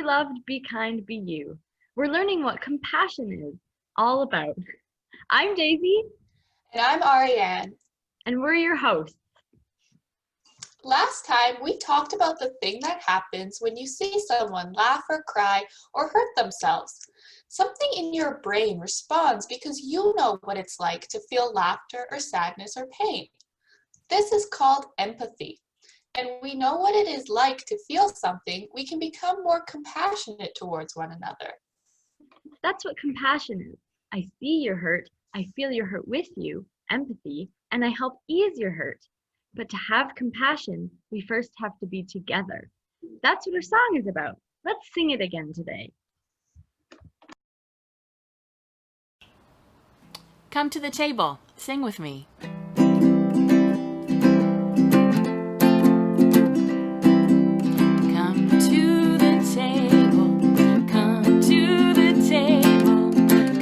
loved, be kind, be you. We're learning what compassion is all about. I'm Daisy. And I'm Ariane. And we're your hosts. Last time we talked about the thing that happens when you see someone laugh or cry or hurt themselves. Something in your brain responds because you know what it's like to feel laughter or sadness or pain. This is called empathy. And we know what it is like to feel something, we can become more compassionate towards one another. That's what compassion is. I see your hurt, I feel your hurt with you, empathy, and I help ease your hurt. But to have compassion, we first have to be together. That's what our song is about. Let's sing it again today. Come to the table. Sing with me. Come to the table. Come to the table.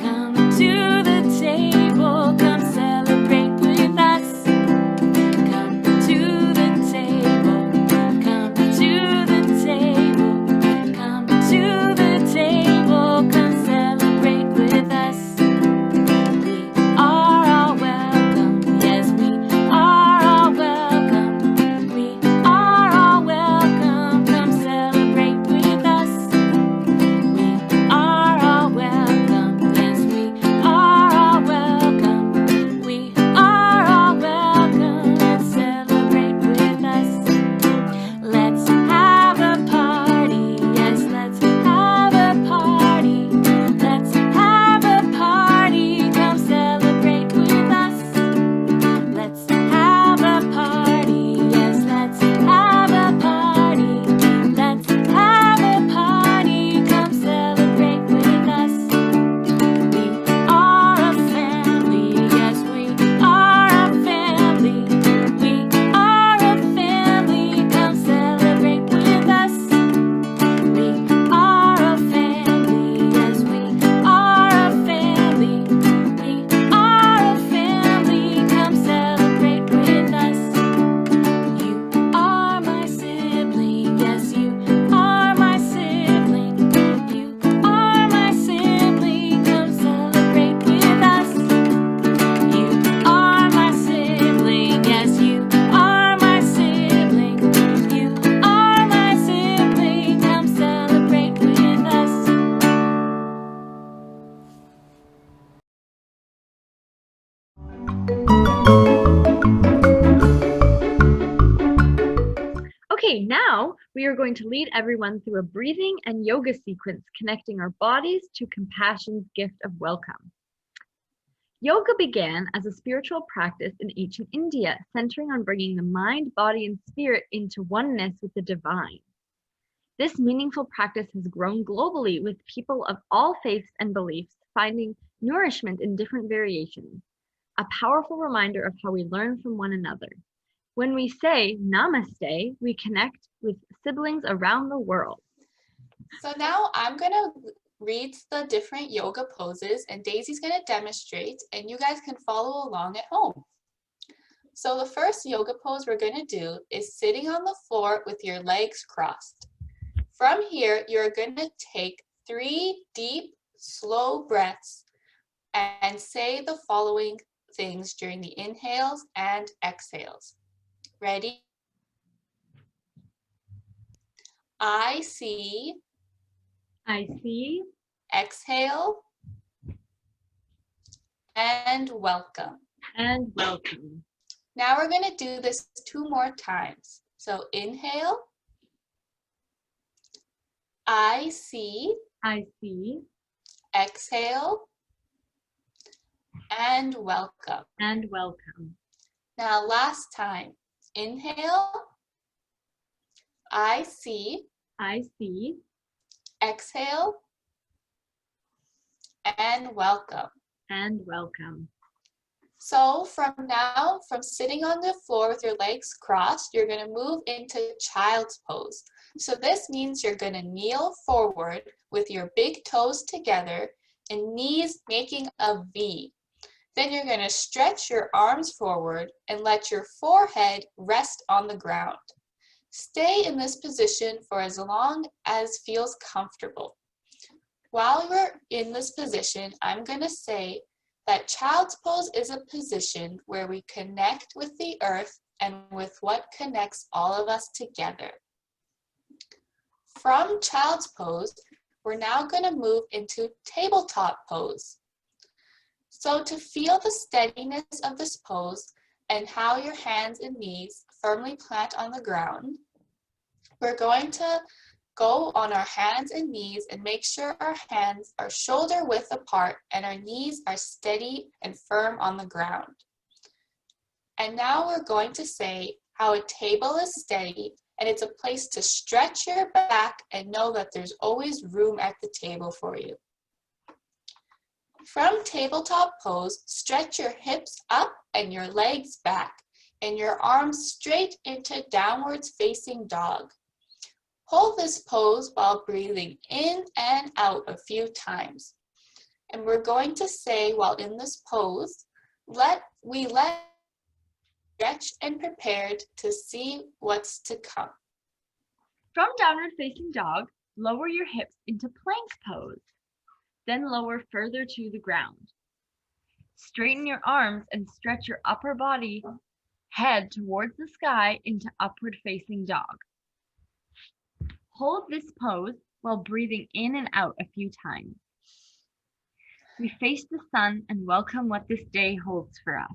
Come to the table. Come celebrate with us. Come to the table. Come to the table. Come to the table. Come celebrate with us. Okay, now we are going to lead everyone through a breathing and yoga sequence connecting our bodies to compassion's gift of welcome. Yoga began as a spiritual practice in ancient India, centering on bringing the mind, body, and spirit into oneness with the divine. This meaningful practice has grown globally, with people of all faiths and beliefs finding nourishment in different variations, a powerful reminder of how we learn from one another. When we say namaste, we connect with siblings around the world. So now I'm going to read the different yoga poses and Daisy's going to demonstrate and you guys can follow along at home. So the first yoga pose we're going to do is sitting on the floor with your legs crossed. From here, you're going to take 3 deep, slow breaths and say the following things during the inhales and exhales. Ready? I see. I see. Exhale. And welcome. And welcome. Now we're going to do this 2 more times. So inhale. I see. I see. Exhale. And welcome. And welcome. Now last time. Inhale. I see. I see. Exhale. And welcome. And welcome. So from sitting on the floor with your legs crossed, you're going to move into child's pose. So this means you're going to kneel forward with your big toes together and knees making a V. Then you're going to stretch your arms forward and let your forehead rest on the ground. Stay in this position for as long as feels comfortable. While we're in this position, I'm going to say that child's pose is a position where we connect with the earth and with what connects all of us together. From child's pose, we're now going to move into tabletop pose. So to feel the steadiness of this pose and how your hands and knees firmly plant on the ground, we're going to go on our hands and knees and make sure our hands are shoulder width apart and our knees are steady and firm on the ground. And now we're going to say how a table is steady and it's a place to stretch your back and know that there's always room at the table for you. From tabletop pose, stretch your hips up and your legs back and your arms straight into downwards facing dog. Hold this pose while breathing in and out a few times. And we're going to say while in this pose, let stretch and prepared to see what's to come. From downward facing dog, lower your hips into plank pose. Then lower further to the ground. Straighten your arms and stretch your upper body, head towards the sky into upward facing dog. Hold this pose while breathing in and out a few times. We face the sun and welcome what this day holds for us.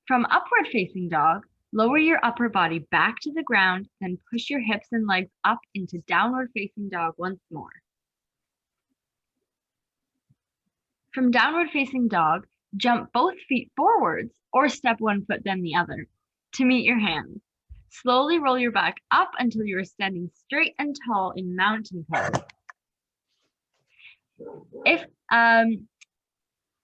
From upward facing dog, lower your upper body back to the ground, then push your hips and legs up into downward facing dog once more. From downward facing dog, jump both feet forwards or step one foot then the other to meet your hands. Slowly roll your back up until you are standing straight and tall in mountain pose. If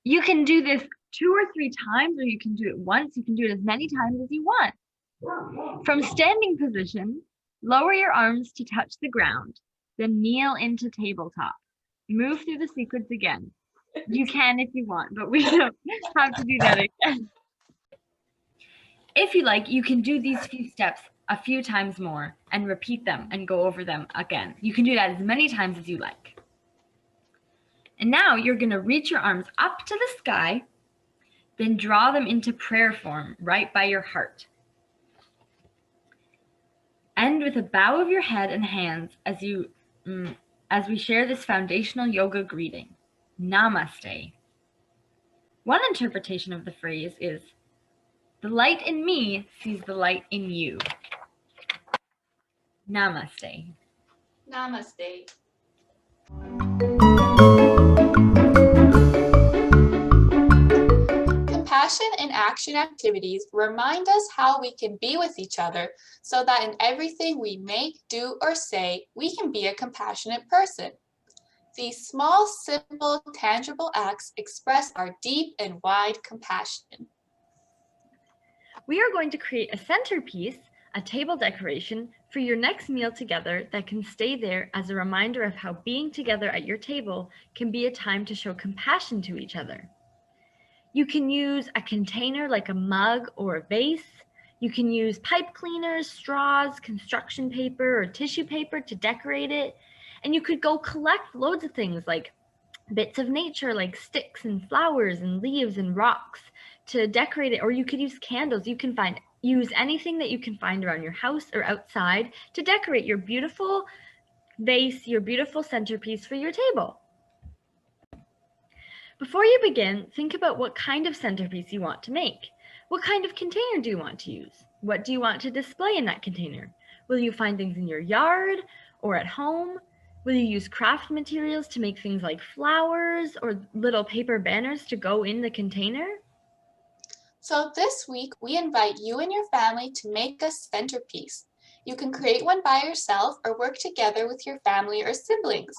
you can do this 2 or 3 times, or you can do it once, you can do it as many times as you want. From standing position, lower your arms to touch the ground, then kneel into tabletop. Move through the sequence again. You can if you want, but we don't have to do that again. If you like, you can do these few steps a few times more and repeat them and go over them again. You can do that as many times as you like. And now you're going to reach your arms up to the sky, then draw them into prayer form right by your heart. End with a bow of your head and hands as we share this foundational yoga greeting. Namaste. One interpretation of the phrase is, the light in me sees the light in you. Namaste. Namaste. Compassion in action activities remind us how we can be with each other so that in everything we make, do, or say, we can be a compassionate person. These small, simple, tangible acts express our deep and wide compassion. We are going to create a centerpiece, a table decoration, for your next meal together that can stay there as a reminder of how being together at your table can be a time to show compassion to each other. You can use a container like a mug or a vase. You can use pipe cleaners, straws, construction paper, or tissue paper to decorate it. And you could go collect loads of things like bits of nature like sticks and flowers and leaves and rocks to decorate it, or you could use candles. You can use anything that you can find around your house or outside to decorate your beautiful vase, your beautiful centerpiece for your table. Before you begin, think about what kind of centerpiece you want to make. What kind of container do you want to use? What do you want to display in that container? Will you find things in your yard or at home? Will you use craft materials to make things like flowers or little paper banners to go in the container? So this week, we invite you and your family to make a centerpiece. You can create one by yourself or work together with your family or siblings.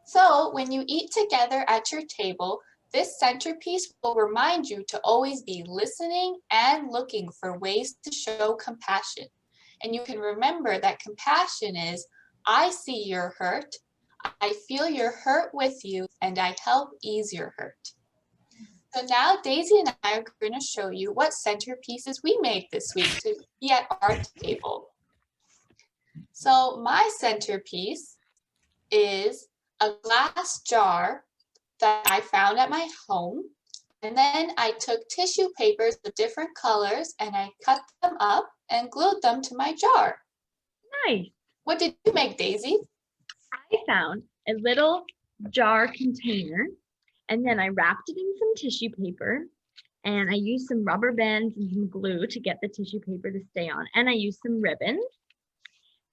So when you eat together at your table, this centerpiece will remind you to always be listening and looking for ways to show compassion. And you can remember that compassion is, I see your hurt, I feel your hurt with you, and I help ease your hurt. So now Daisy and I are going to show you what centerpieces we made this week to be at our table. So my centerpiece is a glass jar that I found at my home. And then I took tissue papers of different colors and I cut them up and glued them to my jar. Nice. What did you make, Daisy? I found a little jar container and then I wrapped it in some tissue paper and I used some rubber bands and some glue to get the tissue paper to stay on. And I used some ribbon.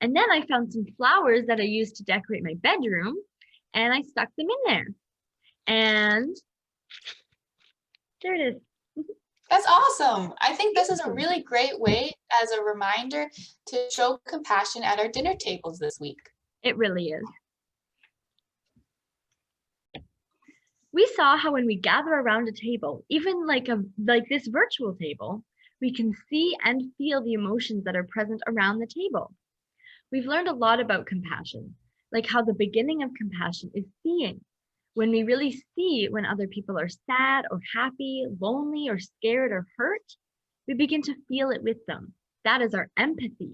And then I found some flowers that I used to decorate my bedroom and I stuck them in there. And there it is. That's awesome. I think this is a really great way as a reminder to show compassion at our dinner tables this week. It really is. We saw how when we gather around a table, even like this virtual table, we can see and feel the emotions that are present around the table. We've learned a lot about compassion, like how the beginning of compassion is seeing. When we really see when other people are sad or happy, lonely or scared or hurt, we begin to feel it with them. That is our empathy.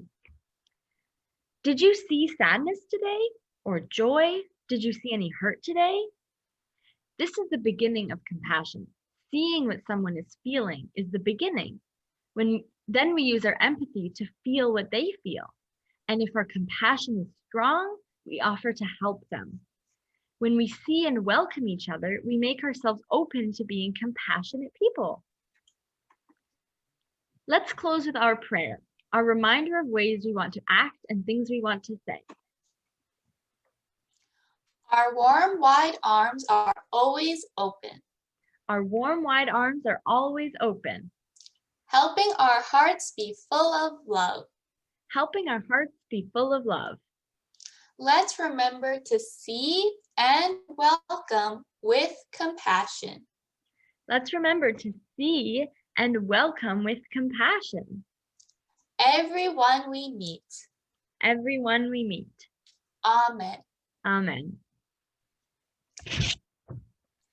Did you see sadness today or joy? Did you see any hurt today? This is the beginning of compassion. Seeing what someone is feeling is the beginning. Then we use our empathy to feel what they feel. And if our compassion is strong, we offer to help them. When we see and welcome each other, we make ourselves open to being compassionate people. Let's close with our prayer, our reminder of ways we want to act and things we want to say. Our warm, wide arms are always open. Our warm, wide arms are always open. Helping our hearts be full of love. Helping our hearts be full of love. Let's remember to see and welcome with compassion. Let's remember to see and welcome with compassion. Everyone we meet. Everyone we meet. Amen. Amen.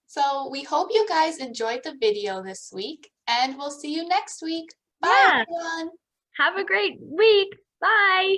So we hope you guys enjoyed the video this week and we'll see you next week. Bye, Yeah. everyone. Have a great week. Bye.